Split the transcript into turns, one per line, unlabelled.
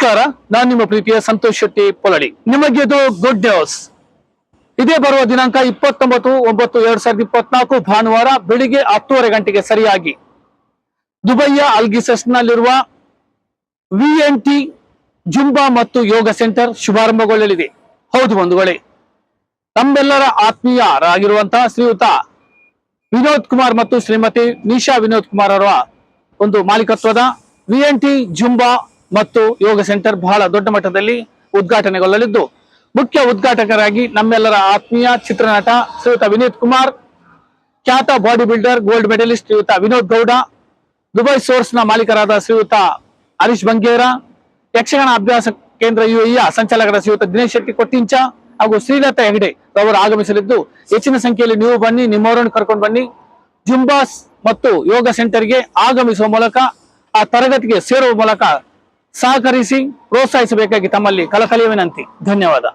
ನಮಸ್ಕಾರ, ನಾನು ನಿಮ್ಮ ಪ್ರೀತಿಯ ಸಂತೋಷ್ ಶೆಟ್ಟಿ ಪೊಲಡಿ. ನಿಮಗೆ ಇದು ಗುಡ್ ನ್ಯೂಸ್. ಇದೇ ಬರುವ ದಿನಾಂಕ 29/9/2024 ಭಾನುವಾರ ಬೆಳಿಗ್ಗೆ 10:30 ಗಂಟೆಗೆ ಸರಿಯಾಗಿ ದುಬೈಯ ಅಲ್ಗಿಸಸ್ ನಲ್ಲಿರುವ VNT ಜುಂಬಾ ಮತ್ತು ಯೋಗ ಸೆಂಟರ್ ಶುಭಾರಂಭಗೊಳ್ಳಲಿದೆ. ಹೌದು ಬಂಧುಗಳೇ, ನಮ್ಮೆಲ್ಲರ ಆತ್ಮೀಯರಾಗಿರುವಂತಹ ಶ್ರೀಯುತ ವಿನೋದ್ ಕುಮಾರ್ ಮತ್ತು ಶ್ರೀಮತಿ ನಿಶಾ ವಿನೋದ್ ಕುಮಾರ್ ಅವರ ಒಂದು ಮಾಲೀಕತ್ವದ VNT ಜುಂಬಾ ಮತ್ತು ಯೋಗ ಸೆಂಟರ್ ಬಹಳ ದೊಡ್ಡ ಮಟ್ಟದಲ್ಲಿ ಉದ್ಘಾಟನೆಗೊಳ್ಳಲಿದ್ದು, ಮುಖ್ಯ ಉದ್ಘಾಟಕರಾಗಿ ನಮ್ಮೆಲ್ಲರ ಆತ್ಮೀಯ ಚಿತ್ರನಟ ಶ್ರೀಯುತ ವಿನೀತ್ ಕುಮಾರ್, ಖ್ಯಾತ ಬಾಡಿ ಬಿಲ್ಡರ್ ಗೋಲ್ಡ್ ಮೆಡಲಿಸ್ಟ್ ಶ್ರೀಯುತ ವಿನೋದ್ ಗೌಡ, ದುಬೈ ಸೋರ್ಸ್ ನ ಮಾಲೀಕರಾದ ಶ್ರೀಯುತ ಹರೀಶ್ ಬಂಗೇರ, ಯಕ್ಷಗಾನ ಅಭ್ಯಾಸ ಕೇಂದ್ರ UAE ಸಂಚಾಲಕರ ಶ್ರೀಯುತ ದಿನೇಶ್ ಶೆಟ್ಟಿ ಕೊಟ್ಟಿಂಚ ಹಾಗೂ ಶ್ರೀಲತಾ ಹೆಗಡೆ ಅವರು ಆಗಮಿಸಲಿದ್ದು, ಹೆಚ್ಚಿನ ಸಂಖ್ಯೆಯಲ್ಲಿ ನೀವು ಬನ್ನಿ, ನಿಮ್ಮವರನ್ನು ಕರ್ಕೊಂಡು ಬನ್ನಿ. ಜುಂಬಾಸ್ ಮತ್ತು ಯೋಗ ಸೆಂಟರ್ಗೆ ಆಗಮಿಸುವ ಮೂಲಕ ಆ ತರಗತಿಗೆ ಸೇರುವ ಮೂಲಕ ಸಹಕರಿಸಿ ಪ್ರೋತ್ಸಾಹಿಸಬೇಕಾಗಿ ತಮ್ಮಲ್ಲಿ ಕಳಕಳಿಯ ವಿನಂತಿ. ಧನ್ಯವಾದ.